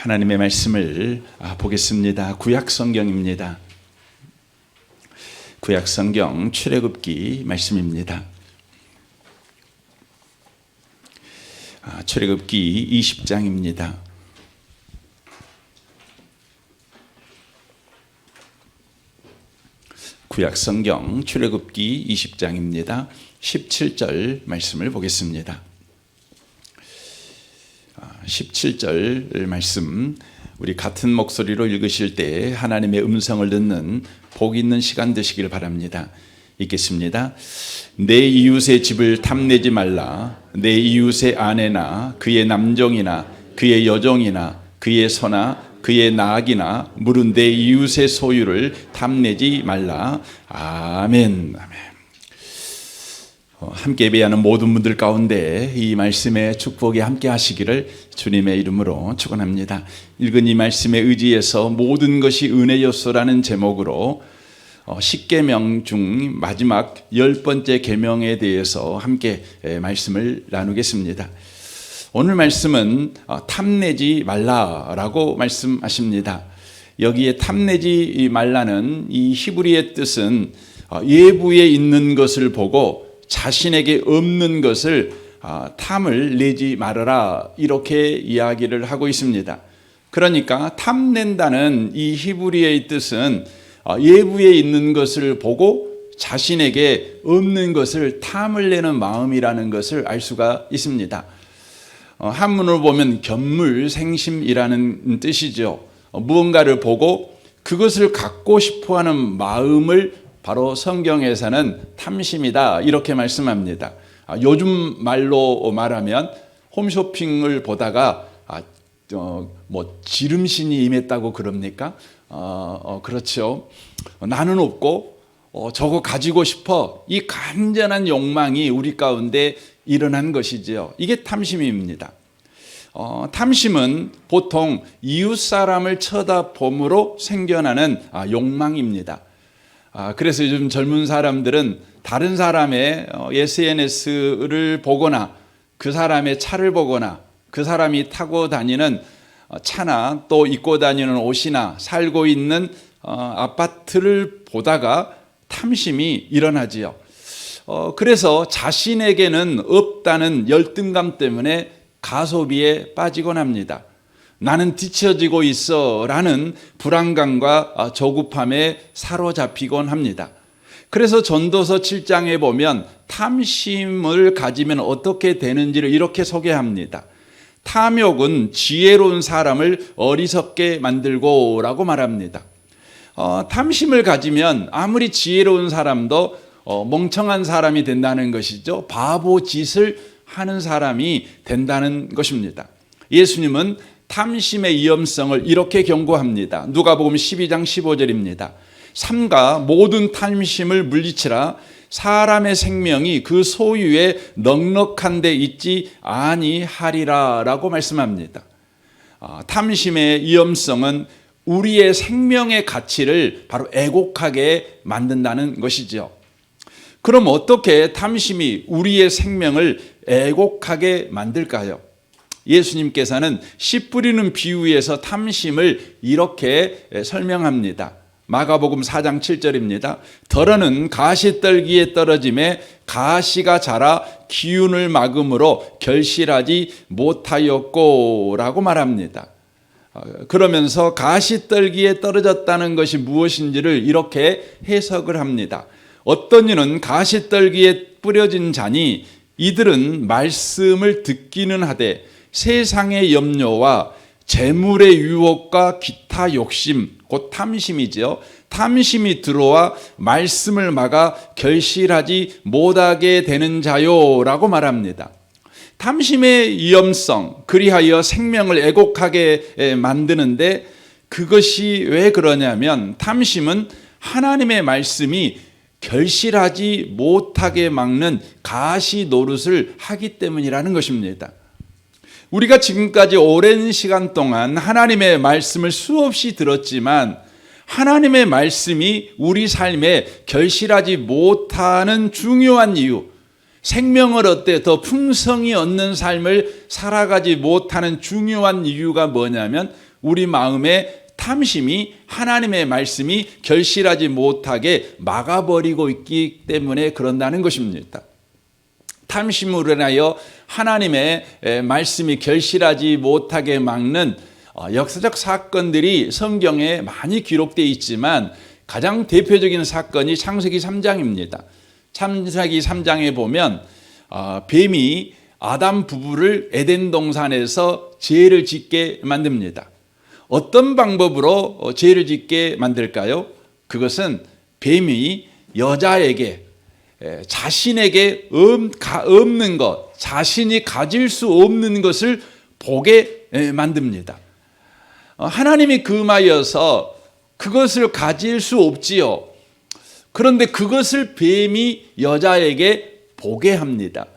하나님의 말씀을 보겠습니다. 구약 성경입니다. 구약 성경 출애굽기 말씀입니다. 출애굽기 20장입니다. 구약 성경 출애굽기 20장입니다. 17절 말씀을 보겠습니다. 17절 말씀, 우리 같은 목소리로 읽으실 때 하나님의 음성을 듣는 복 있는 시간 되시길 바랍니다. 읽겠습니다. 내 이웃의 집을 탐내지 말라. 내 이웃의 아내나 그의 남종이나 그의 여종이나 그의 소나 그의 나귀나 물은 내 이웃의 소유를 탐내지 말라. 아멘. 아멘. 함께 예배하는 모든 분들 가운데 이 말씀의 축복이 함께 하시기를 주님의 이름으로 축원합니다. 읽은 이 말씀에 의지해서 모든 것이 은혜였소라는 제목으로 10계명 중 마지막 10번째 계명에 대해서 함께 말씀을 나누겠습니다. 오늘 말씀은 탐내지 말라라고 말씀하십니다. 여기에 탐내지 말라는 이 히브리의 뜻은 예부에 있는 것을 보고 자신에게 없는 것을 탐을 내지 말아라, 이렇게 이야기를 하고 있습니다. 그러니까 탐낸다는 이 히브리의 뜻은 예부에 있는 것을 보고 자신에게 없는 것을 탐을 내는 마음이라는 것을 알 수가 있습니다. 한문을 보면 견물생심이라는 뜻이죠. 무언가를 보고 그것을 갖고 싶어하는 마음을 바로 성경에서는 탐심이다, 이렇게 말씀합니다. 요즘 말로 말하면 홈쇼핑을 보다가 지름신이 임했다고 그럽니까? 그렇죠. 나는 없고 저거 가지고 싶어, 이 간절한 욕망이 우리 가운데 일어난 것이지요. 이게 탐심입니다. 탐심은 보통 이웃 사람을 쳐다봄으로 생겨나는 욕망입니다. 그래서 요즘 젊은 사람들은 다른 사람의 SNS를 보거나 그 사람의 차를 보거나 그 사람이 타고 다니는 차나 또 입고 다니는 옷이나 살고 있는 아파트를 보다가 탐심이 일어나지요. 그래서 자신에게는 없다는 열등감 때문에 가소비에 빠지곤 합니다. 나는 뒤처지고 있어 라는 불안감과 조급함에 사로잡히곤 합니다. 그래서 전도서 7장에 보면 탐심을 가지면 어떻게 되는지를 이렇게 소개합니다. 탐욕은 지혜로운 사람을 어리석게 만들고 라고 말합니다. 탐심을 가지면 아무리 지혜로운 사람도 멍청한 사람이 된다는 것이죠. 바보 짓을 하는 사람이 된다는 것입니다. 예수님은 탐심의 위험성을 이렇게 경고합니다. 누가복음 12장 15절입니다. 삼가 모든 탐심을 물리치라. 사람의 생명이 그 소유에 넉넉한 데 있지 아니하리라 라고 말씀합니다. 탐심의 위험성은 우리의 생명의 가치를 바로 애곡하게 만든다는 것이죠. 그럼 어떻게 탐심이 우리의 생명을 애곡하게 만들까요? 예수님께서는 씨 뿌리는 비유에서 탐심을 이렇게 설명합니다. 마가복음 4장 7절입니다. 더러는 가시떨기에 떨어짐에 가시가 자라 기운을 막음으로 결실하지 못하였고 라고 말합니다. 그러면서 가시떨기에 떨어졌다는 것이 무엇인지를 이렇게 해석을 합니다. 어떤 이는 가시떨기에 뿌려진 자니 이들은 말씀을 듣기는 하되 세상의 염려와 재물의 유혹과 기타 욕심, 곧 탐심이죠. 탐심이 들어와 말씀을 막아 결실하지 못하게 되는 자요라고 말합니다. 탐심의 위험성, 그리하여 생명을 애곡하게 만드는데 그것이 왜 그러냐면 탐심은 하나님의 말씀이 결실하지 못하게 막는 가시 노릇을 하기 때문이라는 것입니다. 우리가 지금까지 오랜 시간 동안 하나님의 말씀을 수없이 들었지만 하나님의 말씀이 우리 삶에 결실하지 못하는 중요한 이유, 생명을 얻되 더 풍성히 얻는 삶을 살아가지 못하는 중요한 이유가 뭐냐면 우리 마음에 탐심이 하나님의 말씀이 결실하지 못하게 막아버리고 있기 때문에 그런다는 것입니다. 탐심으로 인하여 하나님의 말씀이 결실하지 못하게 막는 역사적 사건들이 성경에 많이 기록되어 있지만 가장 대표적인 사건이 창세기 3장입니다. 창세기 3장에 보면 뱀이 아담 부부를 에덴 동산에서 죄를 짓게 만듭니다. 어떤 방법으로 죄를 짓게 만들까요? 그것은 뱀이 여자에게 자신에게 없는 것, 자신이 가질 수 없는 것을 보게 만듭니다. 하나님이 금하여서 그것을 가질 수 없지요. 그런데 그것을 뱀이 여자에게 보게 합니다.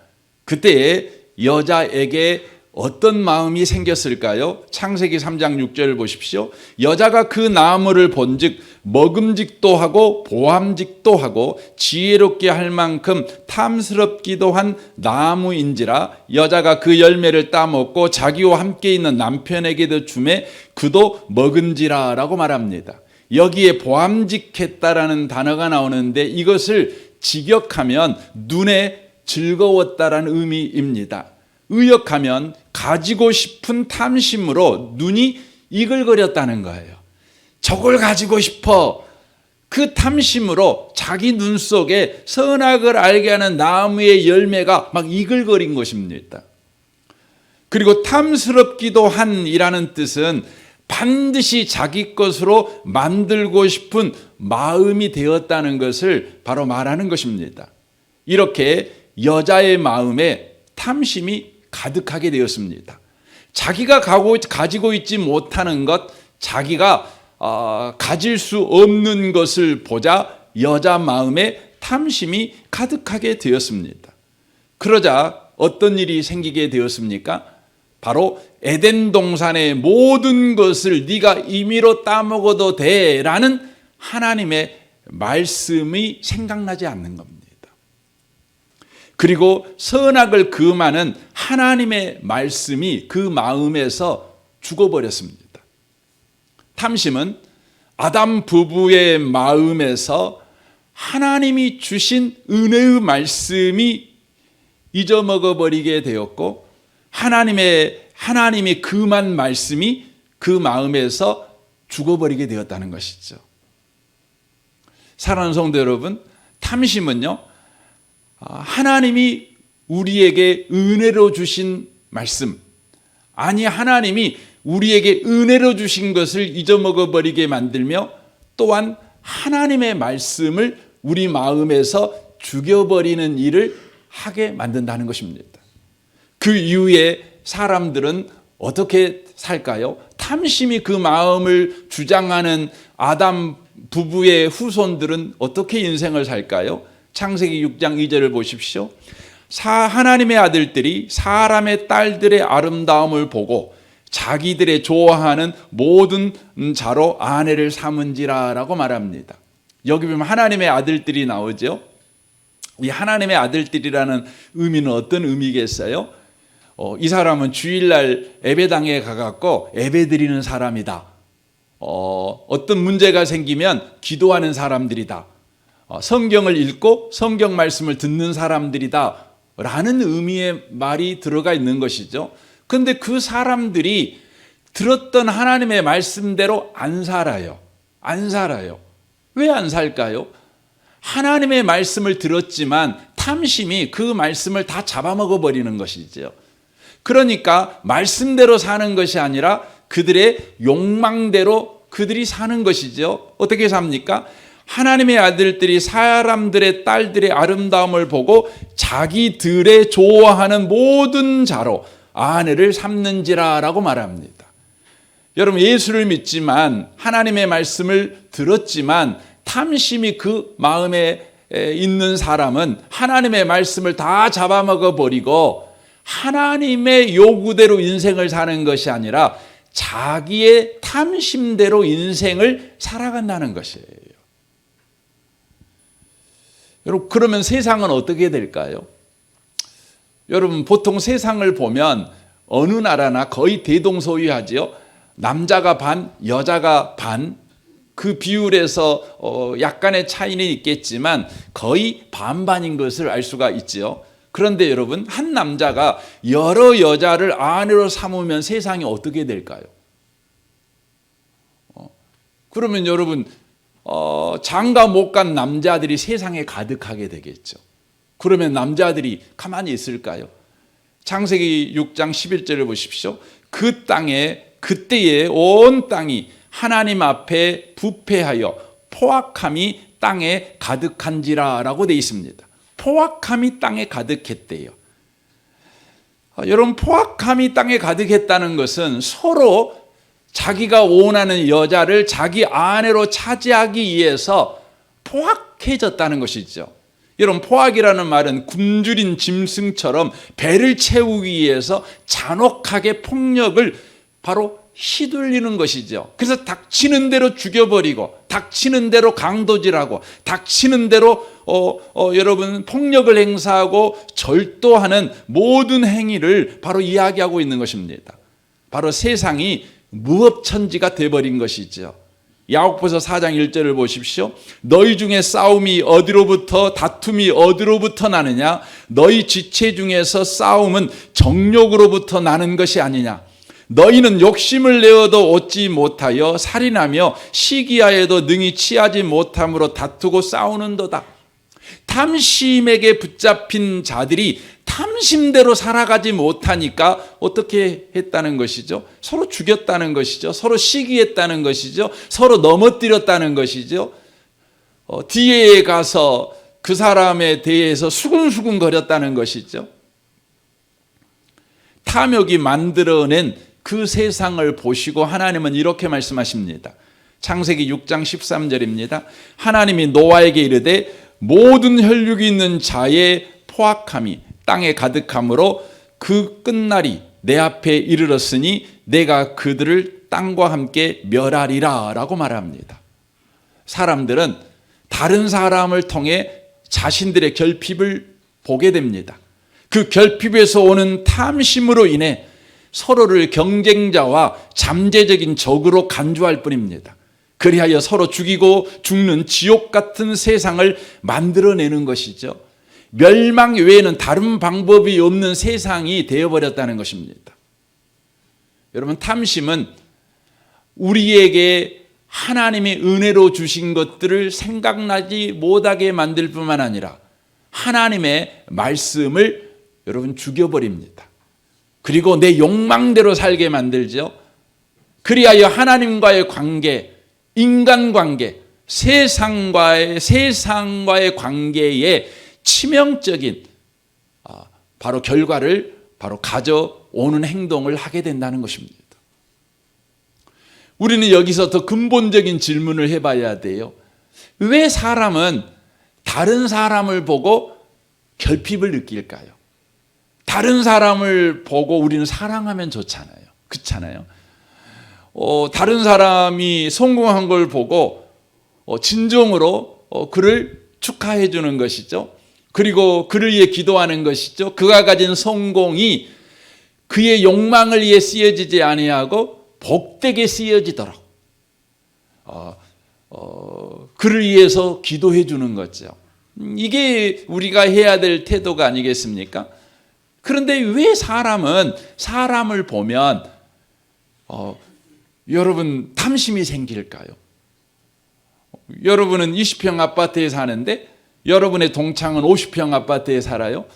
그때 여자에게 어떤 마음이 생겼을까요? 창세기 3장 6절을 보십시오. 여자가 그 나무를 본즉 먹음직도 하고 보암직도 하고 지혜롭게 할 만큼 탐스럽기도 한 나무인지라 여자가 그 열매를 따먹고 자기와 함께 있는 남편에게도 주매 그도 먹은지라 라고 말합니다. 여기에 보암직했다라는 단어가 나오는데 이것을 직역하면 눈에 즐거웠다라는 의미입니다. 의역하면 가지고 싶은 탐심으로 눈이 이글거렸다는 거예요. 저걸 가지고 싶어. 그 탐심으로 자기 눈 속에 선악을 알게 하는 나무의 열매가 막 이글거린 것입니다. 그리고 탐스럽기도 한이라는 뜻은 반드시 자기 것으로 만들고 싶은 마음이 되었다는 것을 바로 말하는 것입니다. 이렇게 여자의 마음에 탐심이 가득하게 되었습니다. 자기가 가지고 있지 못하는 것, 자기가 가질 수 없는 것을 보자 여자 마음에 탐심이 가득하게 되었습니다. 그러자 어떤 일이 생기게 되었습니까? 바로 에덴 동산의 모든 것을 네가 임의로 따먹어도 돼라는 하나님의 말씀이 생각나지 않는 겁니다. 그리고 선악을 금하는 하나님의 말씀이 그 마음에서 죽어버렸습니다. 탐심은 아담 부부의 마음에서 하나님이 주신 은혜의 말씀이 잊어먹어버리게 되었고 하나님이 금한 말씀이 그 마음에서 죽어버리게 되었다는 것이죠. 사랑하는 성도 여러분, 탐심은요, 하나님이 우리에게 은혜로 주신 말씀, 아니 하나님이 우리에게 은혜로 주신 것을 잊어먹어버리게 만들며 또한 하나님의 말씀을 우리 마음에서 죽여버리는 일을 하게 만든다는 것입니다. 그 이후에 사람들은 어떻게 살까요? 탐심이 그 마음을 주장하는 아담 부부의 후손들은 어떻게 인생을 살까요? 창세기 6장 2절을 보십시오. 하나님의 아들들이 사람의 딸들의 아름다움을 보고 자기들의 좋아하는 모든 자로 아내를 삼은지라 라고 말합니다. 여기 보면 하나님의 아들들이 나오죠. 이 하나님의 아들들이라는 의미는 어떤 의미겠어요? 이 사람은 주일날 예배당에 가갖고 예배드리는 사람이다. 어떤 문제가 생기면 기도하는 사람들이다. 성경을 읽고 성경 말씀을 듣는 사람들이다 라는 의미의 말이 들어가 있는 것이죠. 그런데 그 사람들이 들었던 하나님의 말씀대로 안 살아요. 왜 안 살까요? 하나님의 말씀을 들었지만 탐심이 그 말씀을 다 잡아먹어 버리는 것이죠. 그러니까 말씀대로 사는 것이 아니라 그들의 욕망대로 그들이 사는 것이죠. 어떻게 삽니까? 하나님의 아들들이 사람들의 딸들의 아름다움을 보고 자기들의 좋아하는 모든 자로 아내를 삼는지라 라고 말합니다. 여러분, 예수를 믿지만 하나님의 말씀을 들었지만 탐심이 그 마음에 있는 사람은 하나님의 말씀을 다 잡아먹어 버리고 하나님의 요구대로 인생을 사는 것이 아니라 자기의 탐심대로 인생을 살아간다는 것이에요. 여러분, 그러면 세상은 어떻게 될까요? 여러분 보통 세상을 보면 어느 나라나 거의 대동소이하지요. 남자가 반, 여자가 반. 그 비율에서 약간의 차이는 있겠지만 거의 반반인 것을 알 수가 있지요. 그런데 여러분, 한 남자가 여러 여자를 아내로 삼으면 세상이 어떻게 될까요? 그러면 여러분, 장가 못 간 남자들이 세상에 가득하게 되겠죠. 그러면 남자들이 가만히 있을까요? 창세기 6장 11절을 보십시오. 그 땅에 그때에 온 땅이 하나님 앞에 부패하여 포악함이 땅에 가득한지라 라고 되어 있습니다. 포악함이 땅에 가득했대요. 여러분, 포악함이 땅에 가득했다는 것은 서로 자기가 원하는 여자를 자기 아내로 차지하기 위해서 포악해졌다는 것이죠. 여러분, 포악이라는 말은 굶주린 짐승처럼 배를 채우기 위해서 잔혹하게 폭력을 바로 휘둘리는 것이죠. 그래서 닥치는 대로 죽여버리고, 닥치는 대로 강도질하고, 닥치는 대로 여러분 폭력을 행사하고 절도하는 모든 행위를 바로 이야기하고 있는 것입니다. 바로 세상이 무법천지가 되어버린 것이죠. 야고보서 4장 1절을 보십시오. 너희 중에 싸움이 어디로부터, 다툼이 어디로부터 나느냐? 너희 지체 중에서 싸움은 정욕으로부터 나는 것이 아니냐? 너희는 욕심을 내어도 얻지 못하여 살인하며 시기하여도 능히 취하지 못함으로 다투고 싸우는도다. 탐심에게 붙잡힌 자들이 탐심대로 살아가지 못하니까 어떻게 했다는 것이죠? 서로 죽였다는 것이죠. 서로 시기했다는 것이죠. 서로 넘어뜨렸다는 것이죠. 뒤에 가서 그 사람에 대해서 수근수근 거렸다는 것이죠. 탐욕이 만들어낸 그 세상을 보시고 하나님은 이렇게 말씀하십니다. 창세기 6장 13절입니다. 하나님이 노아에게 이르되 모든 혈육이 있는 자의 포악함이 땅에 가득함으로 그 끝날이 내 앞에 이르렀으니 내가 그들을 땅과 함께 멸하리라 라고 말합니다. 사람들은 다른 사람을 통해 자신들의 결핍을 보게 됩니다. 그 결핍에서 오는 탐심으로 인해 서로를 경쟁자와 잠재적인 적으로 간주할 뿐입니다. 그리하여 서로 죽이고 죽는 지옥 같은 세상을 만들어내는 것이죠. 멸망 외에는 다른 방법이 없는 세상이 되어버렸다는 것입니다. 여러분, 탐심은 우리에게 하나님의 은혜로 주신 것들을 생각나지 못하게 만들 뿐만 아니라 하나님의 말씀을 여러분 죽여버립니다. 그리고 내 욕망대로 살게 만들죠. 그리하여 하나님과의 관계, 인간관계, 세상과의 관계에 치명적인 바로 결과를 바로 가져오는 행동을 하게 된다는 것입니다. 우리는 여기서 더 근본적인 질문을 해봐야 돼요. 왜 사람은 다른 사람을 보고 결핍을 느낄까요? 다른 사람을 보고 우리는 사랑하면 좋잖아요. 그렇잖아요. 다른 사람이 성공한 걸 보고 진정으로 그를 축하해 주는 것이죠. 그리고 그를 위해 기도하는 것이죠. 그가 가진 성공이 그의 욕망을 위해 쓰여지지 아니하고 복되게 쓰여지도록 그를 위해서 기도해 주는 거죠. 이게 우리가 해야 될 태도가 아니겠습니까? 그런데 왜 사람은 사람을 보면 여러분 탐심이 생길까요? 여러분은 20평 아파트에 사는데 여러분의 동창은 50평 아파트에 살아요.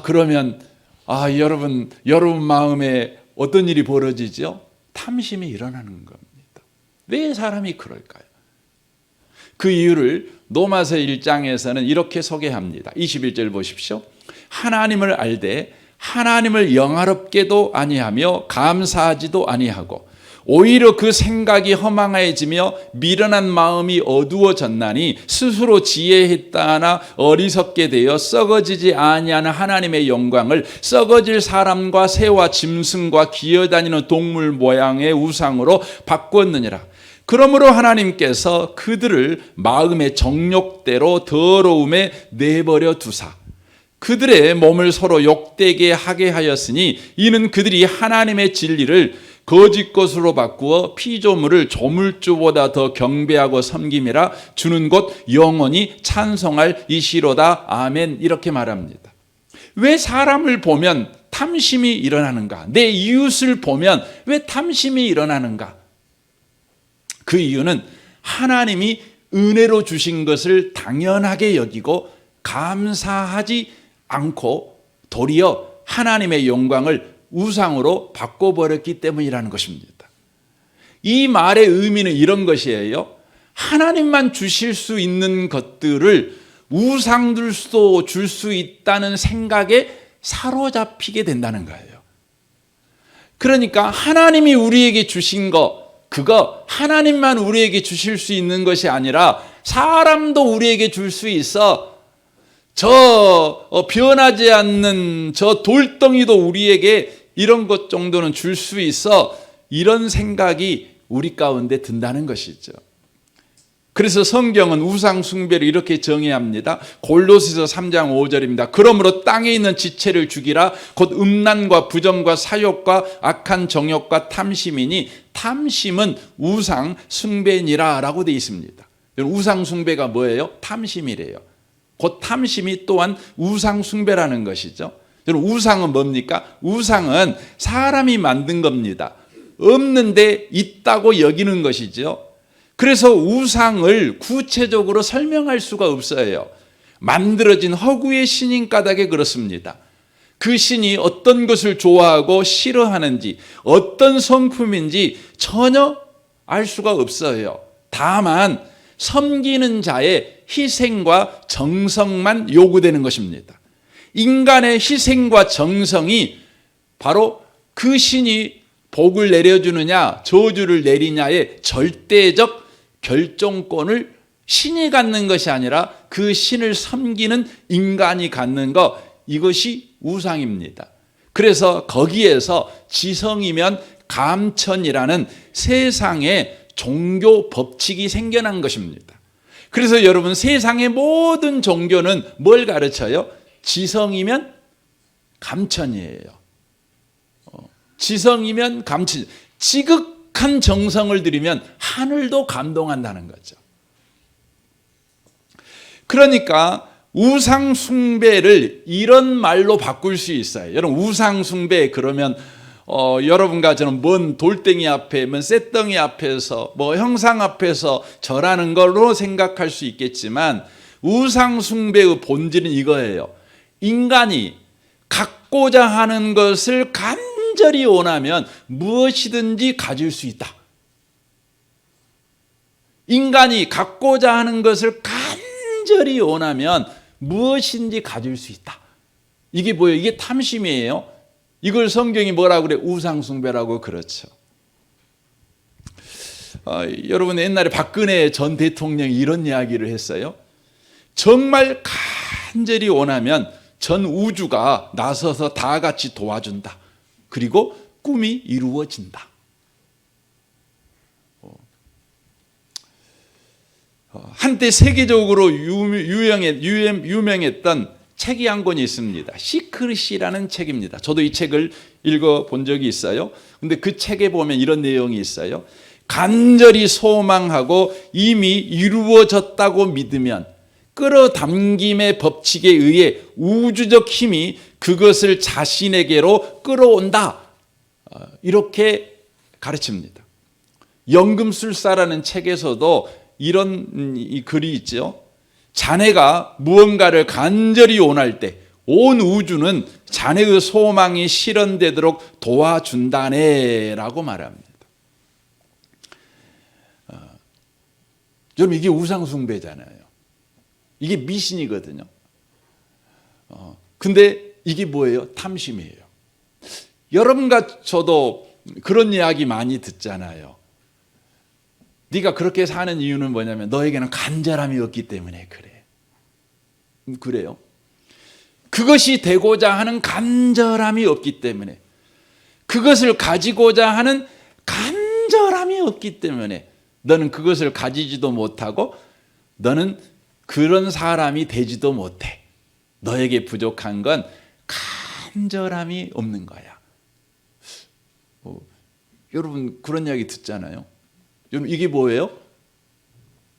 그러면 여러분 마음에 어떤 일이 벌어지죠? 탐심이 일어나는 겁니다. 왜 사람이 그럴까요? 그 이유를 로마서 1장에서는 이렇게 소개합니다. 21절 보십시오. 하나님을 알되 하나님을 영화롭게도 아니하며 감사하지도 아니하고 오히려 그 생각이 허망해지며 미련한 마음이 어두워졌나니 스스로 지혜했다나 어리석게 되어 썩어지지 아니하는 하나님의 영광을 썩어질 사람과 새와 짐승과 기어다니는 동물 모양의 우상으로 바꾸었느니라. 그러므로 하나님께서 그들을 마음의 정욕대로 더러움에 내버려 두사 그들의 몸을 서로 욕되게 하게 하였으니 이는 그들이 하나님의 진리를 거짓 것으로 바꾸어 피조물을 조물주보다 더 경배하고 섬김이라. 주는 곧 영원히 찬송할 이시로다. 아멘. 이렇게 말합니다. 왜 사람을 보면 탐심이 일어나는가? 내 이웃을 보면 왜 탐심이 일어나는가? 그 이유는 하나님이 은혜로 주신 것을 당연하게 여기고 감사하지 않고 도리어 하나님의 영광을 우상으로 바꿔버렸기 때문이라는 것입니다. 이 말의 의미는 이런 것이에요. 하나님만 주실 수 있는 것들을 우상들도 줄 수 있다는 생각에 사로잡히게 된다는 거예요. 그러니까 하나님이 우리에게 주신 거, 그거 하나님만 우리에게 주실 수 있는 것이 아니라 사람도 우리에게 줄 수 있어. 저 변하지 않는 저 돌덩이도 우리에게 이런 것 정도는 줄 수 있어. 이런 생각이 우리 가운데 든다는 것이죠. 그래서 성경은 우상 숭배를 이렇게 정의합니다. 골로새서 3장 5절입니다. 그러므로 땅에 있는 지체를 죽이라. 곧 음란과 부정과 사욕과 악한 정욕과 탐심이니 탐심은 우상 숭배니라 라고 되어 있습니다. 우상 숭배가 뭐예요? 탐심이래요. 곧 탐심이 또한 우상 숭배라는 것이죠. 우상은 뭡니까? 우상은 사람이 만든 겁니다. 없는데 있다고 여기는 것이죠. 그래서 우상을 구체적으로 설명할 수가 없어요. 만들어진 허구의 신인 까닭에 그렇습니다. 그 신이 어떤 것을 좋아하고 싫어하는지, 어떤 성품인지 전혀 알 수가 없어요. 다만 섬기는 자의 희생과 정성만 요구되는 것입니다. 인간의 희생과 정성이 바로 그 신이 복을 내려주느냐 저주를 내리냐의 절대적 결정권을 신이 갖는 것이 아니라 그 신을 섬기는 인간이 갖는 것, 이것이 우상입니다. 그래서 거기에서 지성이면 감천이라는 세상의 종교 법칙이 생겨난 것입니다. 그래서 여러분, 세상의 모든 종교는 뭘 가르쳐요? 지성이면 감천이에요. 지성이면 감천. 지극한 정성을 들이면 하늘도 감동한다는 거죠. 그러니까 우상 숭배를 이런 말로 바꿀 수 있어요. 여러분, 우상 숭배 그러면 여러분과 저는 먼 돌덩이 앞에, 먼 쇳덩이 앞에서, 형상 앞에서 절하는 걸로 생각할 수 있겠지만, 우상 숭배의 본질은 이거예요. 인간이 갖고자 하는 것을 간절히 원하면 무엇이든지 가질 수 있다. 인간이 갖고자 하는 것을 간절히 원하면 무엇인지 가질 수 있다. 이게 뭐예요? 이게 탐심이에요. 이걸 성경이 뭐라고 그래? 우상숭배라고 그렇죠. 여러분, 옛날에 박근혜 전 대통령이 이런 이야기를 했어요. 정말 간절히 원하면 전 우주가 나서서 다 같이 도와준다. 그리고 꿈이 이루어진다. 한때 세계적으로 유명했던 책이 한 권이 있습니다. 시크릿이라는 책입니다. 저도 이 책을 읽어본 적이 있어요. 근데 그 책에 보면 이런 내용이 있어요. 간절히 소망하고 이미 이루어졌다고 믿으면 끌어당김의 법칙에 의해 우주적 힘이 그것을 자신에게로 끌어온다. 이렇게 가르칩니다. 연금술사라는 책에서도 이런 글이 있죠. 자네가 무언가를 간절히 원할 때 온 우주는 자네의 소망이 실현되도록 도와준다네 라고 말합니다. 여러분, 이게 우상숭배잖아요. 이게 미신이거든요. 근데 이게 뭐예요? 탐심이에요. 여러분과 저도 그런 이야기 많이 듣잖아요. 네가 그렇게 사는 이유는 뭐냐면 너에게는 간절함이 없기 때문에 그래. 그래요? 그것이 되고자 하는 간절함이 없기 때문에, 그것을 가지고자 하는 간절함이 없기 때문에 너는 그것을 가지지도 못하고 너는 그런 사람이 되지도 못해. 너에게 부족한 건 간절함이 없는 거야. 여러분 그런 이야기 듣잖아요. 여러분 이게 뭐예요?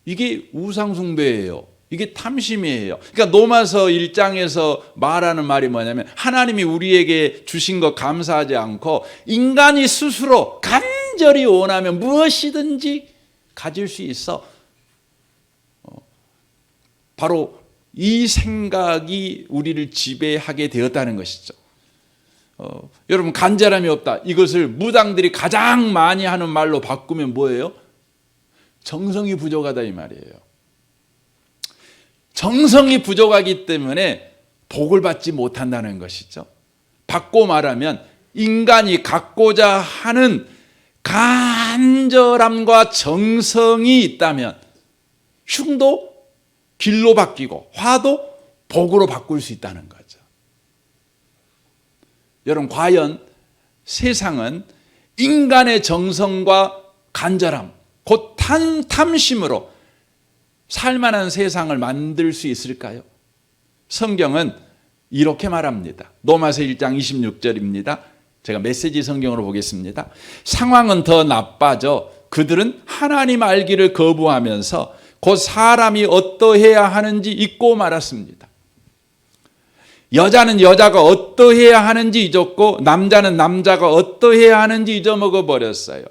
이게 우상숭배예요. 이게 탐심이에요. 그러니까 로마서 1장에서 말하는 말이 뭐냐면 하나님이 우리에게 주신 것 감사하지 않고 인간이 스스로 간절히 원하면 무엇이든지 가질 수 있어. 바로 이 생각이 우리를 지배하게 되었다는 것이죠. 여러분 간절함이 없다. 이것을 무당들이 가장 많이 하는 말로 바꾸면 뭐예요? 정성이 부족하다 이 말이에요. 정성이 부족하기 때문에 복을 받지 못한다는 것이죠. 바꿔 말하면 인간이 갖고자 하는 간절함과 정성이 있다면 흉도 길로 바뀌고 화도 복으로 바꿀 수 있다는 거죠. 여러분 과연 세상은 인간의 정성과 간절함 곧 탐심으로 살만한 세상을 만들 수 있을까요? 성경은 이렇게 말합니다. 로마서 1장 26절입니다. 제가 메시지 성경으로 보겠습니다. 상황은 더 나빠져 그들은 하나님 알기를 거부하면서 곧 사람이 어떠해야 하는지 잊고 말았습니다. 여자는 여자가 어떠해야 하는지 잊었고 남자는 남자가 어떠해야 하는지 잊어먹어 버렸어요.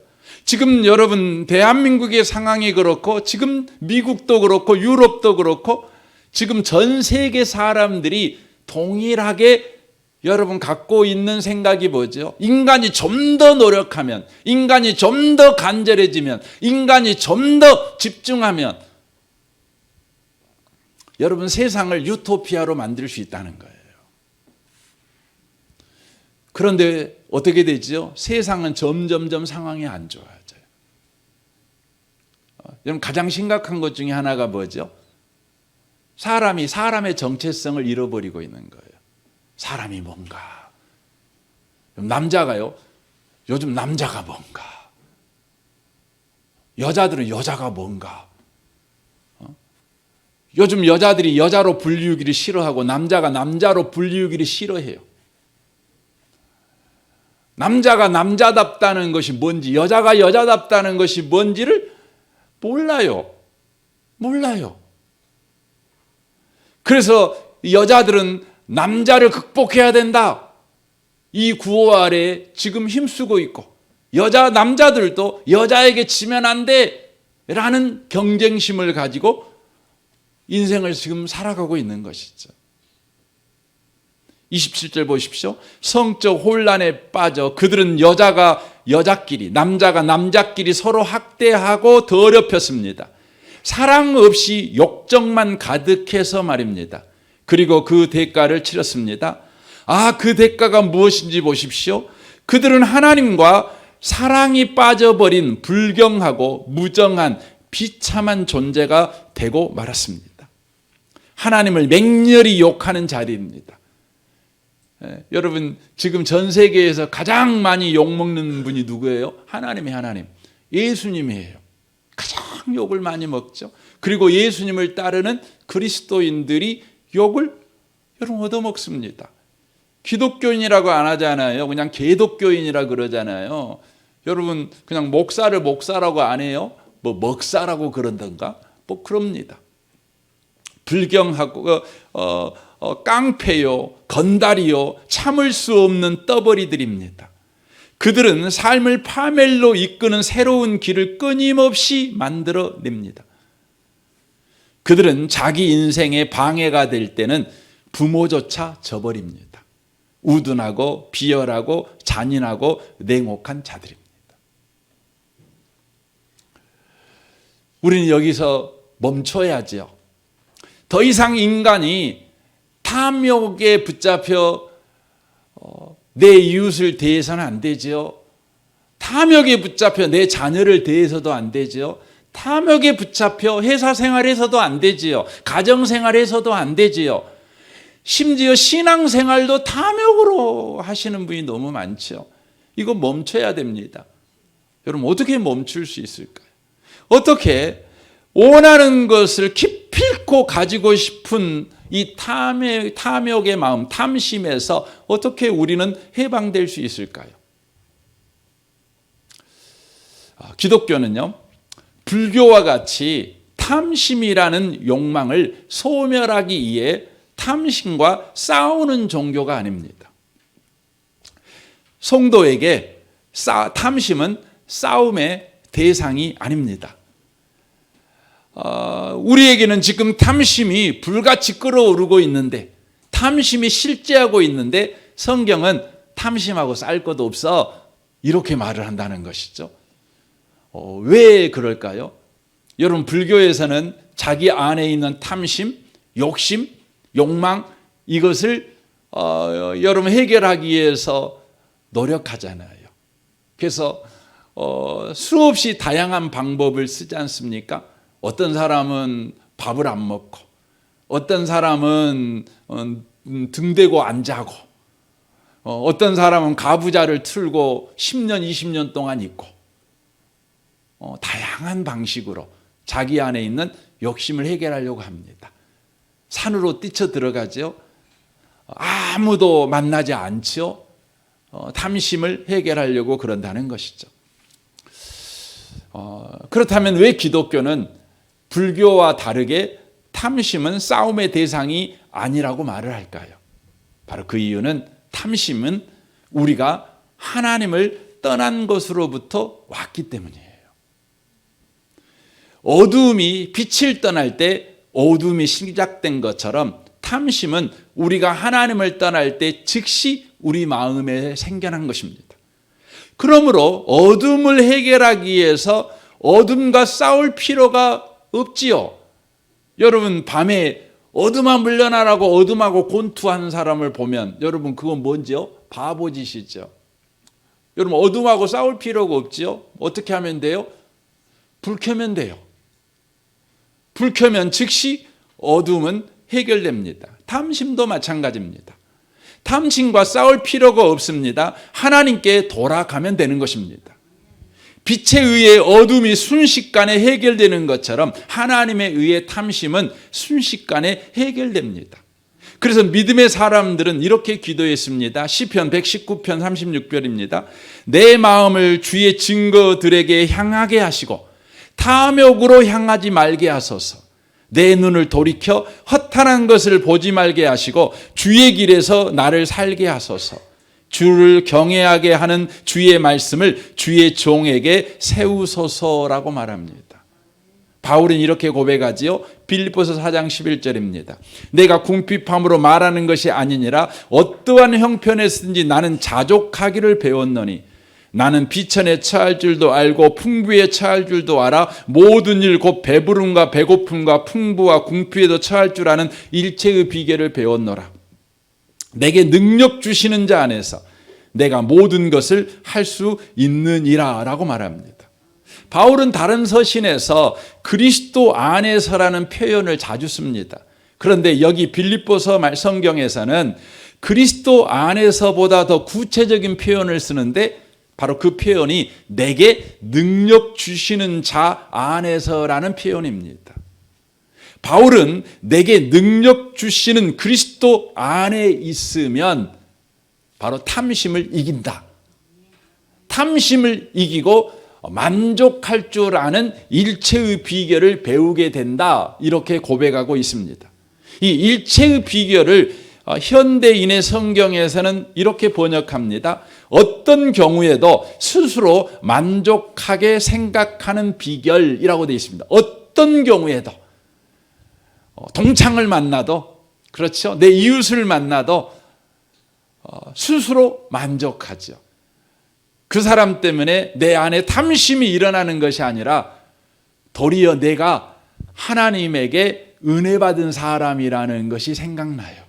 지금 여러분 대한민국의 상황이 그렇고 지금 미국도 그렇고 유럽도 그렇고 지금 전 세계 사람들이 동일하게 여러분 갖고 있는 생각이 뭐죠? 인간이 좀 더 노력하면, 인간이 좀 더 간절해지면, 인간이 좀 더 집중하면 여러분 세상을 유토피아로 만들 수 있다는 거예요. 그런데 어떻게 되죠? 세상은 점점점 상황이 안 좋아져요. 여러분 가장 심각한 것 중에 하나가 뭐죠? 사람이 사람의 정체성을 잃어버리고 있는 거예요. 사람이 뭔가. 남자가요. 요즘 남자가 뭔가. 여자들은 여자가 뭔가. 요즘 여자들이 여자로 불리우기를 싫어하고 남자가 남자로 불리우기를 싫어해요. 남자가 남자답다는 것이 뭔지, 여자가 여자답다는 것이 뭔지를 몰라요. 그래서 여자들은 남자를 극복해야 된다. 이 구호 아래 지금 힘쓰고 있고 남자들도 여자에게 지면 안 돼 라는 경쟁심을 가지고 인생을 지금 살아가고 있는 것이죠. 27절 보십시오. 성적 혼란에 빠져 그들은 여자가 여자끼리 남자가 남자끼리 서로 학대하고 더럽혔습니다. 사랑 없이 욕정만 가득해서 말입니다. 그리고 그 대가를 치렀습니다. 그 대가가 무엇인지 보십시오. 그들은 하나님과 사랑이 빠져버린 불경하고 무정한 비참한 존재가 되고 말았습니다. 하나님을 맹렬히 욕하는 자리입니다. 여러분 지금 전 세계에서 가장 많이 욕먹는 분이 누구예요? 하나님. 예수님이에요. 가장 욕을 많이 먹죠. 그리고 예수님을 따르는 그리스도인들이 욕을 여러분 얻어먹습니다. 기독교인이라고 안 하잖아요. 그냥 개독교인이라 그러잖아요. 여러분 그냥 목사라고 안 해요. 먹사라고 그런던가? 그럽니다. 불경하고 깡패요, 건달이요, 참을 수 없는 떠벌이들입니다. 그들은 삶을 파멸로 이끄는 새로운 길을 끊임없이 만들어냅니다. 그들은 자기 인생에 방해가 될 때는 부모조차 저버립니다. 우둔하고 비열하고 잔인하고 냉혹한 자들입니다. 우리는 여기서 멈춰야지요. 더 이상 인간이 탐욕에 붙잡혀 내 이웃을 대해서는 안 되지요. 탐욕에 붙잡혀 내 자녀를 대해서도 안 되지요. 탐욕에 붙잡혀 회사 생활에서도 안 되지요. 가정 생활에서도 안 되지요. 심지어 신앙 생활도 탐욕으로 하시는 분이 너무 많죠. 이거 멈춰야 됩니다. 여러분 어떻게 멈출 수 있을까요? 어떻게 원하는 것을 기필코 많고 가지고 싶은 이 탐욕의 마음, 탐심에서 어떻게 우리는 해방될 수 있을까요? 기독교는요, 불교와 같이 탐심이라는 욕망을 소멸하기 위해 탐심과 싸우는 종교가 아닙니다. 성도에게 탐심은 싸움의 대상이 아닙니다. 우리에게는 지금 탐심이 불같이 끓어오르고 있는데, 탐심이 실제하고 있는데 성경은 탐심하고 싸울 것도 없어 이렇게 말을 한다는 것이죠. 왜 그럴까요? 여러분, 불교에서는 자기 안에 있는 탐심, 욕심, 욕망, 이것을 여러분 해결하기 위해서 노력하잖아요. 그래서 수없이 다양한 방법을 쓰지 않습니까? 어떤 사람은 밥을 안 먹고, 어떤 사람은 등 대고 안 자고, 어떤 사람은 가부좌를 틀고 10년, 20년 동안 있고, 다양한 방식으로 자기 안에 있는 욕심을 해결하려고 합니다. 산으로 뛰쳐 들어가죠. 아무도 만나지 않죠. 탐심을 해결하려고 그런다는 것이죠. 그렇다면 왜 기독교는 불교와 다르게 탐심은 싸움의 대상이 아니라고 말을 할까요? 바로 그 이유는 탐심은 우리가 하나님을 떠난 것으로부터 왔기 때문이에요. 어두움이 빛을 떠날 때 어두움이 시작된 것처럼 탐심은 우리가 하나님을 떠날 때 즉시 우리 마음에 생겨난 것입니다. 그러므로 어둠을 해결하기 위해서 어둠과 싸울 필요가 없지요. 여러분, 밤에 어둠아 물러나라고 어둠하고 권투하는 사람을 보면 여러분, 그건 뭔지요? 바보짓이죠. 여러분, 어둠하고 싸울 필요가 없지요. 어떻게 하면 돼요? 불 켜면 돼요. 불 켜면 즉시 어둠은 해결됩니다. 탐심도 마찬가지입니다. 탐심과 싸울 필요가 없습니다. 하나님께 돌아가면 되는 것입니다. 빛에 의해 어둠이 순식간에 해결되는 것처럼 하나님에 의해 탐심은 순식간에 해결됩니다. 그래서 믿음의 사람들은 이렇게 기도했습니다. 시편 119편 36절입니다. 내 마음을 주의 증거들에게 향하게 하시고 탐욕으로 향하지 말게 하소서. 내 눈을 돌이켜 허탄한 것을 보지 말게 하시고 주의 길에서 나를 살게 하소서. 주를 경외하게 하는 주의 말씀을 주의 종에게 세우소서라고 말합니다. 바울은 이렇게 고백하지요. 빌립보서 4장 11절입니다. 내가 궁핍함으로 말하는 것이 아니니라 어떠한 형편에서든지 나는 자족하기를 배웠노니 나는 비천에 처할 줄도 알고 풍부에 처할 줄도 알아 모든 일 곧 배부름과 배고픔과 풍부와 궁핍에도 처할 줄 아는 일체의 비결을 배웠노라. 내게 능력 주시는 자 안에서 내가 모든 것을 할 수 있느니라 라고 말합니다. 바울은 다른 서신에서 그리스도 안에서라는 표현을 자주 씁니다. 그런데 여기 빌립보서 성경에서는 그리스도 안에서보다 더 구체적인 표현을 쓰는데 바로 그 표현이 내게 능력 주시는 자 안에서라는 표현입니다. 바울은 내게 능력 주시는 그리스도 안에 있으면 바로 탐심을 이긴다. 탐심을 이기고 만족할 줄 아는 일체의 비결을 배우게 된다. 이렇게 고백하고 있습니다. 이 일체의 비결을 현대인의 성경에서는 이렇게 번역합니다. 어떤 경우에도 스스로 만족하게 생각하는 비결이라고 되어 있습니다. 어떤 경우에도 동창을 만나도 그렇죠. 내 이웃을 만나도 스스로 만족하죠. 그 사람 때문에 내 안에 탐심이 일어나는 것이 아니라 도리어 내가 하나님에게 은혜 받은 사람이라는 것이 생각나요.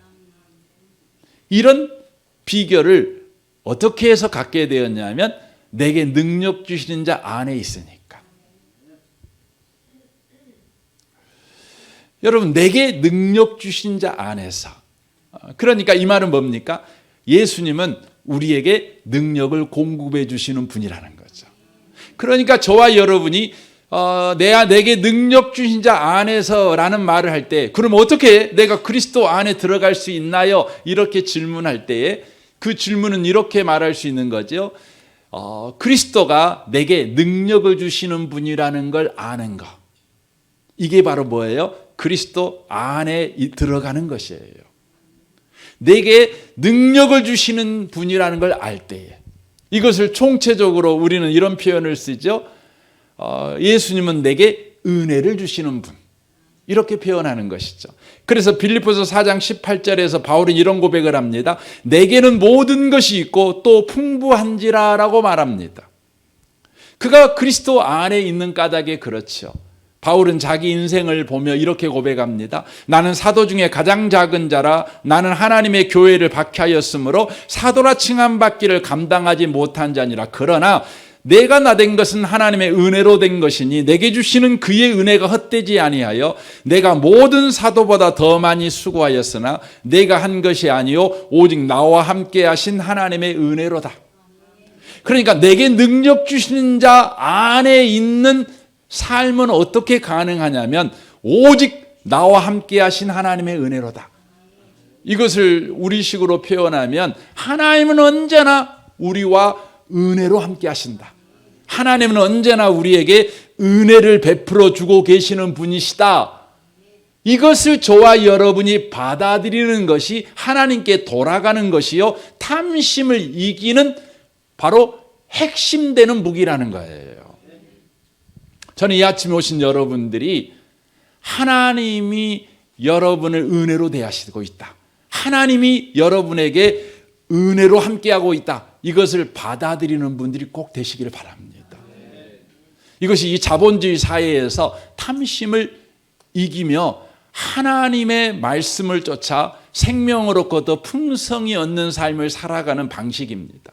이런 비결을 어떻게 해서 갖게 되었냐면 내게 능력 주시는 자 안에 있으니까. 여러분, 내게 능력 주신 자 안에서. 그러니까 이 말은 뭡니까? 예수님은 우리에게 능력을 공급해 주시는 분이라는 거죠. 그러니까 저와 여러분이 내게 능력 주신 자 안에서라는 말을 할 때, 그럼 어떻게 내가 그리스도 안에 들어갈 수 있나요? 이렇게 질문할 때에 그 질문은 이렇게 말할 수 있는 거죠. 그리스도가 내게 능력을 주시는 분이라는 걸 아는 것. 이게 바로 뭐예요? 그리스도 안에 들어가는 것이에요. 내게 능력을 주시는 분이라는 걸 알 때에. 이것을 총체적으로 우리는 이런 표현을 쓰죠. 예수님은 내게 은혜를 주시는 분, 이렇게 표현하는 것이죠. 그래서 빌립보서 4장 18절에서 바울은 이런 고백을 합니다. 내게는 모든 것이 있고 또 풍부한지라 라고 말합니다. 그가 그리스도 안에 있는 까닭에 그렇죠. 바울은 자기 인생을 보며 이렇게 고백합니다. 나는 사도 중에 가장 작은 자라. 나는 하나님의 교회를 박해하였으므로 사도라 칭함받기를 감당하지 못한 자니라. 그러나 내가 나된 것은 하나님의 은혜로 된 것이니 내게 주시는 그의 은혜가 헛되지 아니하여 내가 모든 사도보다 더 많이 수고하였으나 내가 한 것이 아니요 오직 나와 함께 하신 하나님의 은혜로다. 그러니까 내게 능력 주시는 자 안에 있는 삶은 어떻게 가능하냐면 오직 나와 함께 하신 하나님의 은혜로다. 이것을 우리식으로 표현하면 하나님은 언제나 우리와 은혜로 함께 하신다. 하나님은 언제나 우리에게 은혜를 베풀어 주고 계시는 분이시다. 이것을 저와 여러분이 받아들이는 것이 하나님께 돌아가는 것이요 탐심을 이기는 바로 핵심되는 무기라는 거예요. 저는 이 아침에 오신 여러분들이 하나님이 여러분을 은혜로 대하시고 있다. 하나님이 여러분에게 은혜로 함께하고 있다. 이것을 받아들이는 분들이 꼭 되시기를 바랍니다. 이것이 이 자본주의 사회에서 탐심을 이기며 하나님의 말씀을 쫓아 생명을 얻고 더 풍성히 얻는 삶을 살아가는 방식입니다.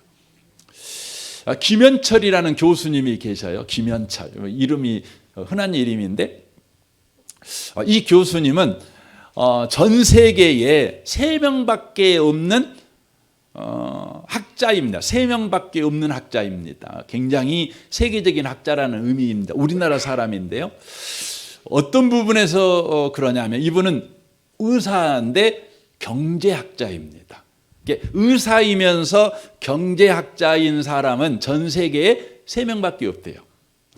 김현철이라는 교수님이 계셔요. 김현철. 이름이 흔한 이름인데 이 교수님은 전 세계에 3명밖에 없는 학자입니다. 3명밖에 없는 학자입니다. 굉장히 세계적인 학자라는 의미입니다. 우리나라 사람인데요. 어떤 부분에서 그러냐면 이분은 의사인데 경제학자입니다. 의사이면서 경제학자인 사람은 전 세계에 3명밖에 없대요.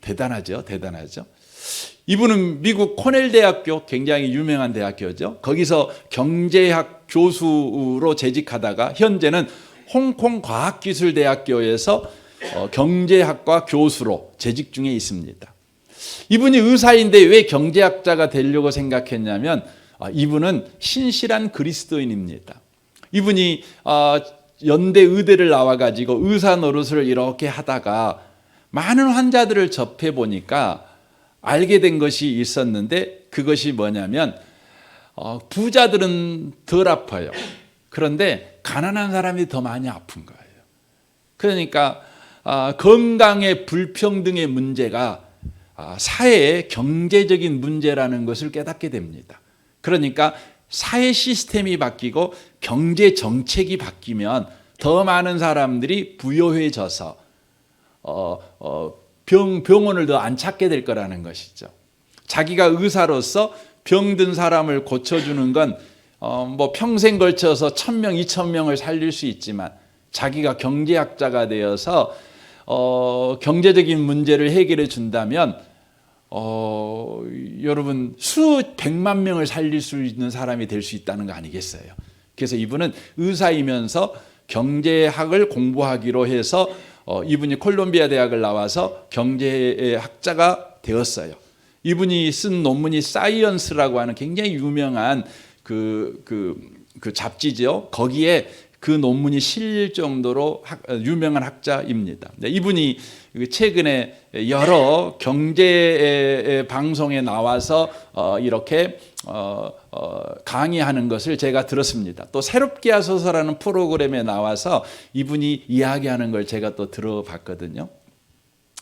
대단하죠. 대단하죠. 이분은 미국 코넬 대학교, 굉장히 유명한 대학교죠. 거기서 경제학 교수로 재직하다가 현재는 홍콩 과학기술대학교에서 경제학과 교수로 재직 중에 있습니다. 이분이 의사인데 왜 경제학자가 되려고 생각했냐면 이분은 신실한 그리스도인입니다. 이분이 연대 의대를 나와가지고 의사 노릇을 이렇게 하다가 많은 환자들을 접해 보니까 알게 된 것이 있었는데 그것이 뭐냐면 부자들은 덜 아파요. 그런데 가난한 사람이 더 많이 아픈 거예요. 그러니까 건강의 불평등의 문제가 사회의 경제적인 문제라는 것을 깨닫게 됩니다. 그러니까 사회 시스템이 바뀌고 경제 정책이 바뀌면 더 많은 사람들이 부유해져서 병원을 더 안 찾게 될 거라는 것이죠. 자기가 의사로서 병든 사람을 고쳐주는 건 뭐 평생 걸쳐서 1000명, 2000명을 살릴 수 있지만 자기가 경제학자가 되어서 경제적인 문제를 해결해 준다면 여러분 수백만 명을 살릴 수 있는 사람이 될 수 있다는 거 아니겠어요? 그래서 이분은 의사이면서 경제학을 공부하기로 해서 이분이 콜롬비아 대학을 나와서 경제학자가 되었어요. 이분이 쓴 논문이 사이언스라고 하는 굉장히 유명한 그 잡지죠. 거기에 그 논문이 실릴 정도로 유명한 학자입니다. 이분이 최근에 여러 경제 방송에 나와서 이렇게 강의하는 것을 제가 들었습니다. 또 새롭게 하소서라는 프로그램에 나와서 이분이 이야기하는 걸 제가 또 들어봤거든요.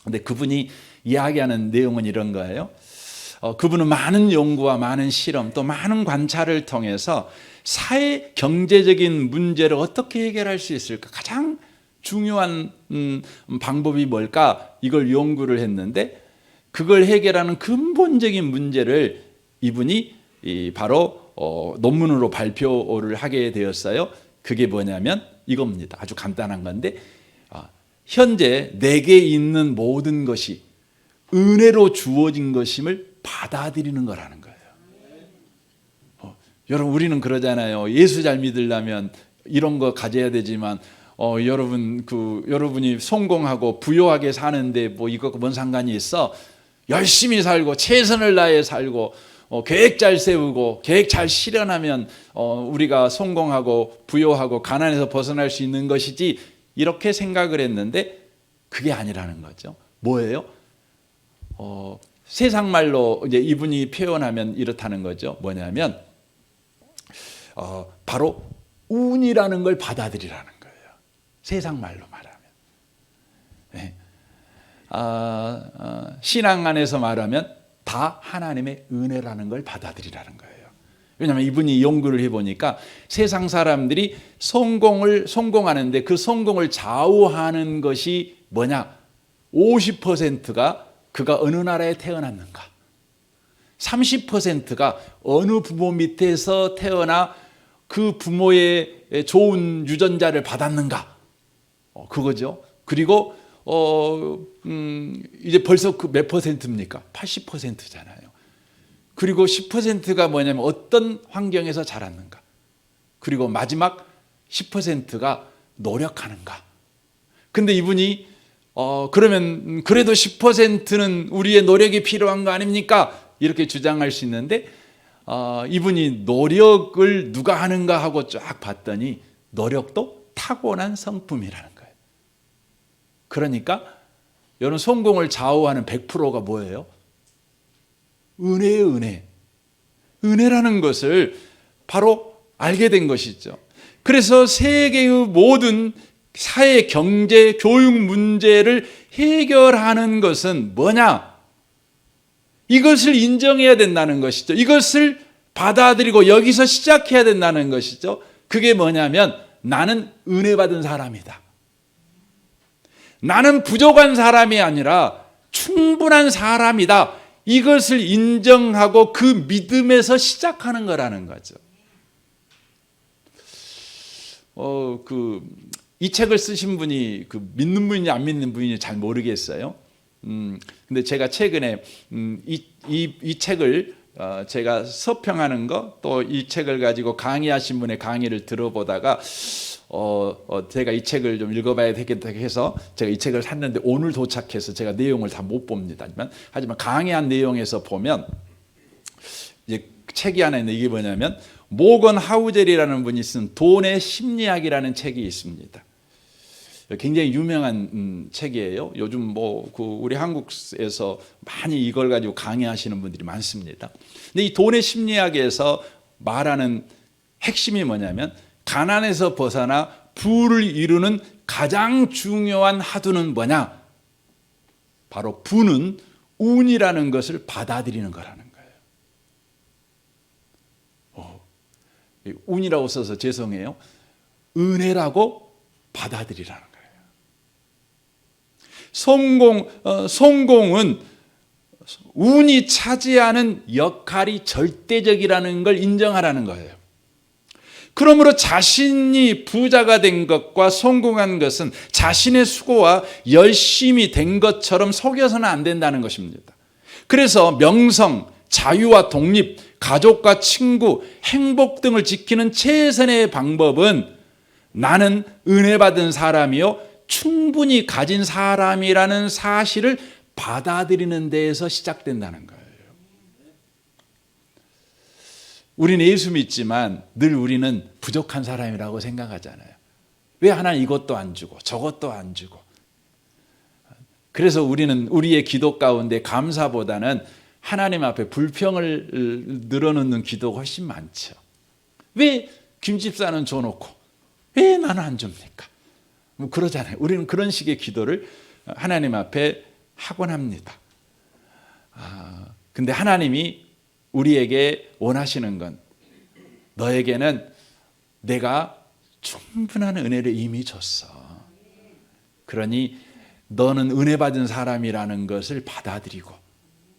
근데 그분이 이야기하는 내용은 이런 거예요. 그분은 많은 연구와 많은 실험 또 많은 관찰을 통해서 사회 경제적인 문제를 어떻게 해결할 수 있을까? 가장 중요한 방법이 뭘까? 이걸 연구를 했는데 그걸 해결하는 근본적인 문제를 이분이 바로 논문으로 발표를 하게 되었어요. 그게 뭐냐면 이겁니다. 아주 간단한 건데, 현재 내게 있는 모든 것이 은혜로 주어진 것임을 받아들이는 거라는 거예요. 여러분, 우리는 그러잖아요. 예수 잘 믿으려면 이런 거 가져야 되지만 여러분이 성공하고 부유하게 사는데 뭐 이거 뭔 상관이 있어? 열심히 살고 최선을 다해 살고 계획 잘 세우고 계획 잘 실현하면 우리가 성공하고 부유하고 가난에서 벗어날 수 있는 것이지, 이렇게 생각을 했는데 그게 아니라는 거죠. 뭐예요? 세상 말로 이제 이분이 표현하면 이렇다는 거죠. 뭐냐면 바로 운이라는 걸 받아들이라는 거예요. 세상 말로 말하면. 네. 신앙 안에서 말하면 다 하나님의 은혜라는 걸 받아들이라는 거예요. 왜냐하면 이분이 연구를 해보니까 세상 사람들이 성공하는데 그 성공을 좌우하는 것이 뭐냐? 50%가 그가 어느 나라에 태어났는가, 30%가 어느 부모 밑에서 태어나 그 부모의 좋은 유전자를 받았는가, 그거죠. 그리고 이제 벌써 그 몇 퍼센트입니까? 80%잖아요. 그리고 10%가 뭐냐면 어떤 환경에서 자랐는가. 그리고 마지막 10%가 노력하는가. 근데 이분이 그러면 그래도 10%는 우리의 노력이 필요한 거 아닙니까? 이렇게 주장할 수 있는데, 이분이 노력을 누가 하는가 하고 쫙 봤더니 노력도 타고난 성품이라는 거예요. 그러니까 여러분, 성공을 좌우하는 100%가 뭐예요? 은혜예요, 은혜. 은혜라는 것을 바로 알게 된 것이죠. 그래서 세계의 모든 사회, 경제, 교육 문제를 해결하는 것은 뭐냐? 이것을 인정해야 된다는 것이죠. 이것을 받아들이고 여기서 시작해야 된다는 것이죠. 그게 뭐냐면 나는 은혜 받은 사람이다. 나는 부족한 사람이 아니라 충분한 사람이다. 이것을 인정하고 그 믿음에서 시작하는 거라는 거죠. 이 책을 쓰신 분이 믿는 분인지 안 믿는 분인지 잘 모르겠어요. 근데 제가 최근에 이 책을 제가 서평하는 거, 또 이 책을 가지고 강의하신 분의 강의를 들어보다가 제가 이 책을 좀 읽어봐야 되겠다 해서 제가 이 책을 샀는데 오늘 도착해서 제가 내용을 다 못 봅니다. 하지만 강의한 내용에서 보면 이제 책이 하나 있는데, 이게 뭐냐면 모건 하우젤이라는 분이 쓴 돈의 심리학이라는 책이 있습니다. 굉장히 유명한 책이에요. 요즘 우리 한국에서 많이 이걸 가지고 강의하시는 분들이 많습니다. 근데 이 돈의 심리학에서 말하는 핵심이 뭐냐면, 가난에서 벗어나 부를 이루는 가장 중요한 하두는 뭐냐? 바로 부는 운이라는 것을 받아들이는 거라는 거예요. 운이라고 써서 죄송해요. 은혜라고 받아들이라는 거예요. 성공은 운이 차지하는 역할이 절대적이라는 걸 인정하라는 거예요. 그러므로 자신이 부자가 된 것과 성공한 것은 자신의 수고와 열심히 된 것처럼 속여서는 안 된다는 것입니다. 그래서 명성, 자유와 독립, 가족과 친구, 행복 등을 지키는 최선의 방법은 나는 은혜 받은 사람이요 충분히 가진 사람이라는 사실을 받아들이는 데에서 시작된다는 거예요. 우리는 예수 믿지만 늘 우리는 부족한 사람이라고 생각하잖아요. 왜 하나님 이것도 안 주고 저것도 안 주고. 그래서 우리는 우리의 기도 가운데 감사보다는 하나님 앞에 불평을 늘어놓는 기도가 훨씬 많죠. 왜 김 집사는 줘놓고 왜 나는 안 줍니까? 뭐 그러잖아요. 우리는 그런 식의 기도를 하나님 앞에 하곤 합니다. 근데 하나님이 우리에게 원하시는 건, 너에게는 내가 충분한 은혜를 이미 줬어. 그러니 너는 은혜 받은 사람이라는 것을 받아들이고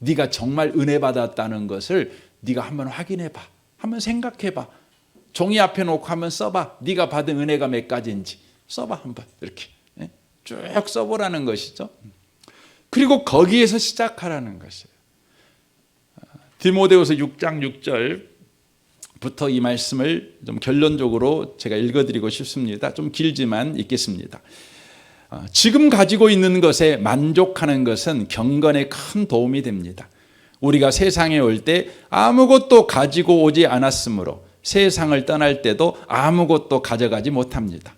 네가 정말 은혜 받았다는 것을 네가 한번 확인해 봐. 한번 생각해 봐. 종이 앞에 놓고 한번 써봐. 네가 받은 은혜가 몇 가지인지 써봐 한번. 이렇게 쭉 써보라는 것이죠. 그리고 거기에서 시작하라는 것이에요. 디모데후서 6장 6절부터 이 말씀을 좀 결론적으로 제가 읽어드리고 싶습니다. 좀 길지만 읽겠습니다. 지금 가지고 있는 것에 만족하는 것은 경건에 큰 도움이 됩니다. 우리가 세상에 올 때 아무것도 가지고 오지 않았으므로 세상을 떠날 때도 아무것도 가져가지 못합니다.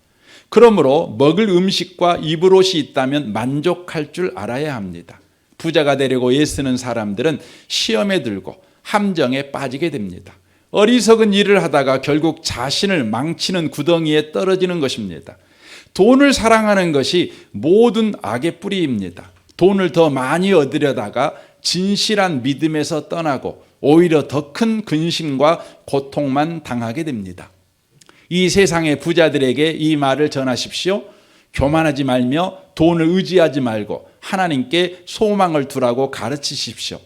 그러므로 먹을 음식과 입을 옷이 있다면 만족할 줄 알아야 합니다. 부자가 되려고 애쓰는 사람들은 시험에 들고 함정에 빠지게 됩니다. 어리석은 일을 하다가 결국 자신을 망치는 구덩이에 떨어지는 것입니다. 돈을 사랑하는 것이 모든 악의 뿌리입니다. 돈을 더 많이 얻으려다가 진실한 믿음에서 떠나고 오히려 더 큰 근심과 고통만 당하게 됩니다. 이 세상의 부자들에게 이 말을 전하십시오. 교만하지 말며 돈을 의지하지 말고 하나님께 소망을 두라고 가르치십시오.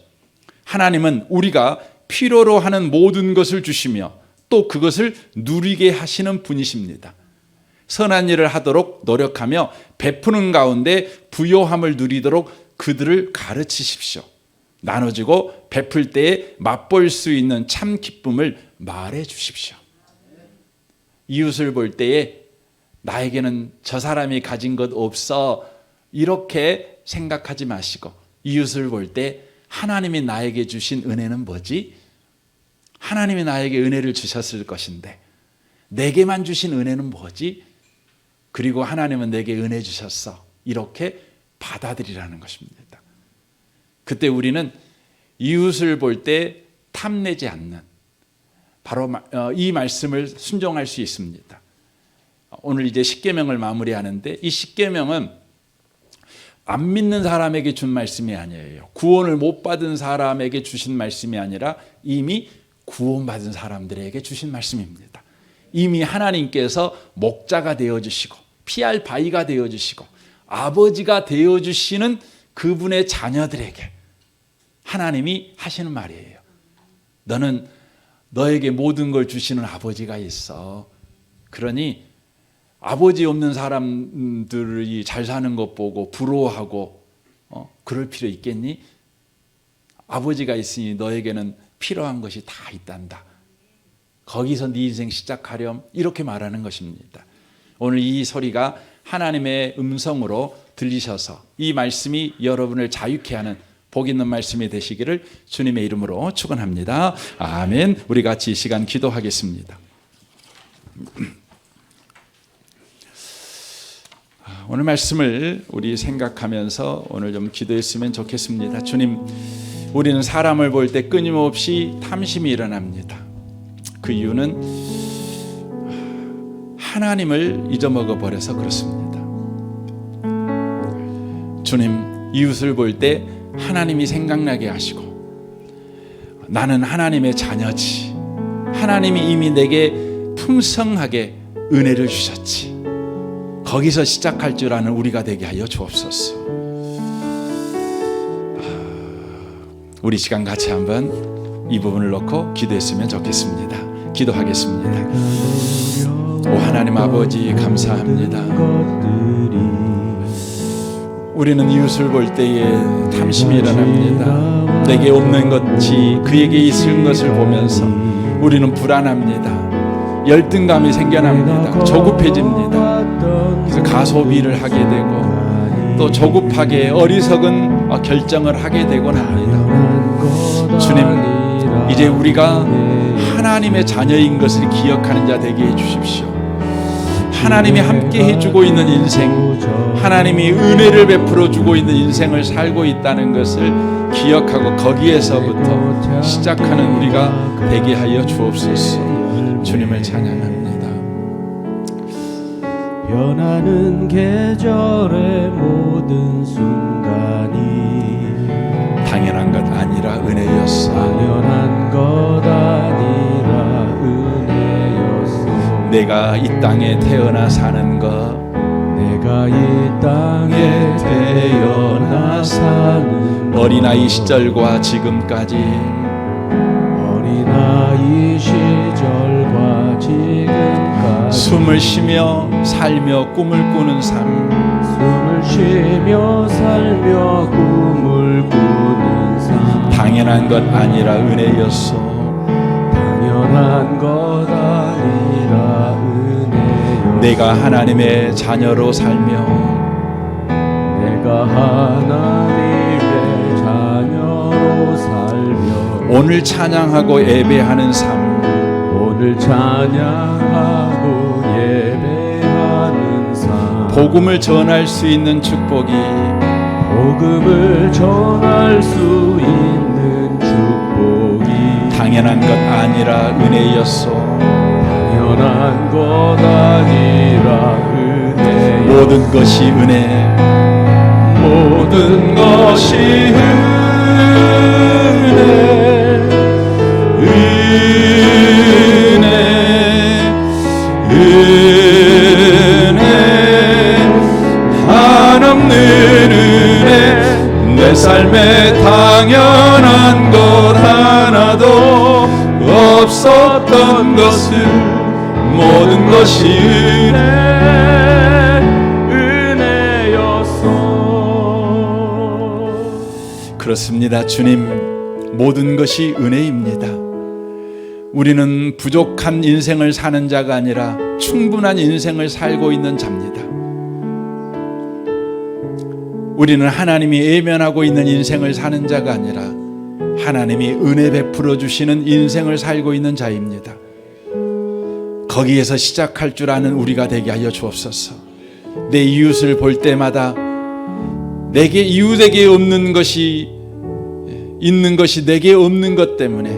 하나님은 우리가 필요로 하는 모든 것을 주시며 또 그것을 누리게 하시는 분이십니다. 선한 일을 하도록 노력하며 베푸는 가운데 부요함을 누리도록 그들을 가르치십시오. 나눠주고 베풀 때에 맛볼 수 있는 참 기쁨을 말해 주십시오. 이웃을 볼 때에 나에게는 저 사람이 가진 것 없어 이렇게 생각하지 마시고 이웃을 볼 때 하나님이 나에게 주신 은혜는 뭐지? 하나님이 나에게 은혜를 주셨을 것인데 내게만 주신 은혜는 뭐지? 그리고 하나님은 내게 은혜 주셨어. 이렇게 받아들이라는 것입니다. 그때 우리는 이웃을 볼 때 탐내지 않는 바로 이 말씀을 순종할 수 있습니다. 오늘 이제 십계명을 마무리하는데 이 십계명은 안 믿는 사람에게 준 말씀이 아니에요. 구원을 못 받은 사람에게 주신 말씀이 아니라 이미 구원받은 사람들에게 주신 말씀입니다. 이미 하나님께서 목자가 되어주시고 피할 바위가 되어주시고 아버지가 되어주시는 그분의 자녀들에게 하나님이 하시는 말이에요. 너는 너에게 모든 걸 주시는 아버지가 있어. 그러니 아버지 없는 사람들이 잘 사는 것 보고 부러워하고 그럴 필요 있겠니? 아버지가 있으니 너에게는 필요한 것이 다 있단다. 거기서 네 인생 시작하렴 이렇게 말하는 것입니다. 오늘 이 소리가 하나님의 음성으로 들리셔서 이 말씀이 여러분을 자유케 하는 복 있는 말씀이 되시기를 주님의 이름으로 축원합니다. 아멘. 우리 같이 이 시간 기도하겠습니다. 오늘 말씀을 우리 생각하면서 오늘 좀 기도했으면 좋겠습니다. 주님, 우리는 사람을 볼 때 끊임없이 탐심이 일어납니다. 그 이유는 하나님을 잊어먹어 버려서 그렇습니다. 주님, 이웃을 볼 때 하나님이 생각나게 하시고 나는 하나님의 자녀지. 하나님이 이미 내게 풍성하게 은혜를 주셨지. 거기서 시작할 줄 아는 우리가 되게 하여 주옵소서. 우리 시간 같이 한번 이 부분을 놓고 기도했으면 좋겠습니다. 기도하겠습니다. 오 하나님 아버지 감사합니다. 우리는 이웃을 볼 때에 탐심이 일어납니다. 내게 없는 것이 그에게 있을 것을 보면서 우리는 불안합니다. 열등감이 생겨납니다. 조급해집니다. 그래서 가소비를 하게 되고 또 조급하게 어리석은 결정을 하게 되곤 합니다. 주님, 이제 우리가 하나님의 자녀인 것을 기억하는 자 되게 해주십시오. 하나님이 함께 해주고 있는 인생, 하나님이 은혜를 베풀어 주고 있는 인생을 살고 있다는 것을 기억하고 거기에서부터 시작하는 우리가 되게 하여 주옵소서. 주님을 찬양합니다. 변하는 계절의 모든 순간이 당연한 것 아니라 은혜였어. 당연한 것 아니라 은혜였어. 내가 이 땅에 태어나 사는 것, 내가 이 땅에 태어나 사는 어린아이 시절과 지금까지 어린아이 시절과 지금까지 숨을 쉬며 살며 꿈을 꾸는 삶, 숨을 쉬며 살며 꿈을 꾸는 삶 당연한 것 아니라 은혜였소. 당연한 것 아니라 은혜여 내가 하나님의 자녀로 살며 내가 하나님의 자녀로 살며 오늘 찬양하고 예배하는 삶, 오늘 찬양하고 예배하는 삶 복음을 전할 수 있는 축복이 복음을 전할 수 있는 축복이 당연한 것 아니라 은혜였소. 당연한 것 아니라 은혜여 모든 것이 은혜, 모든 것이 은혜, 한없는 은혜. 내 삶에 당연한 것 하나도 없었던 것을 모든 것이 은혜였어 그렇습니다. 주님, 모든 것이 은혜입니다. 우리는 부족한 인생을 사는 자가 아니라 충분한 인생을 살고 있는 자입니다. 우리는 하나님이 외면하고 있는 인생을 사는 자가 아니라 하나님이 은혜 베풀어 주시는 인생을 살고 있는 자입니다. 거기에서 시작할 줄 아는 우리가 되게 하여 주옵소서. 내 이웃을 볼 때마다 내게 이웃에게 없는 것이 있는 것이 내게 없는 것 때문에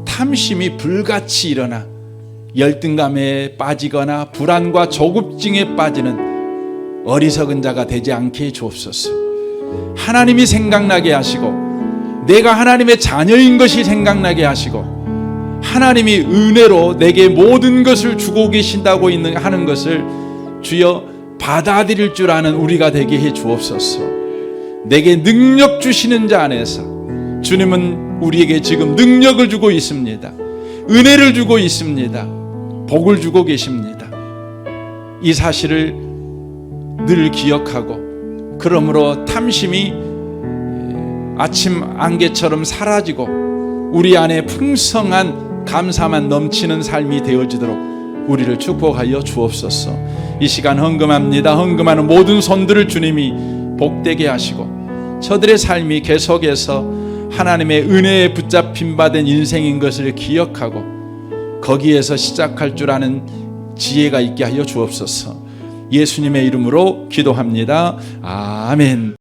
탐심이 불같이 일어나 열등감에 빠지거나 불안과 조급증에 빠지는 어리석은 자가 되지 않게 해 주옵소서. 하나님이 생각나게 하시고 내가 하나님의 자녀인 것이 생각나게 하시고 하나님이 은혜로 내게 모든 것을 주고 계신다고 하는 것을 주여 받아들일 줄 아는 우리가 되게 해 주옵소서. 내게 능력 주시는 자 안에서 주님은 우리에게 지금 능력을 주고 있습니다. 은혜를 주고 있습니다. 복을 주고 계십니다. 이 사실을 늘 기억하고 그러므로 탐심이 아침 안개처럼 사라지고 우리 안에 풍성한 감사만 넘치는 삶이 되어지도록 우리를 축복하여 주옵소서. 이 시간 헌금합니다. 헌금하는 모든 손들을 주님이 복되게 하시고 저들의 삶이 계속해서 하나님의 은혜에 붙잡힌 바 된 인생인 것을 기억하고 거기에서 시작할 줄 아는 지혜가 있게 하여 주옵소서. 예수님의 이름으로 기도합니다. 아멘.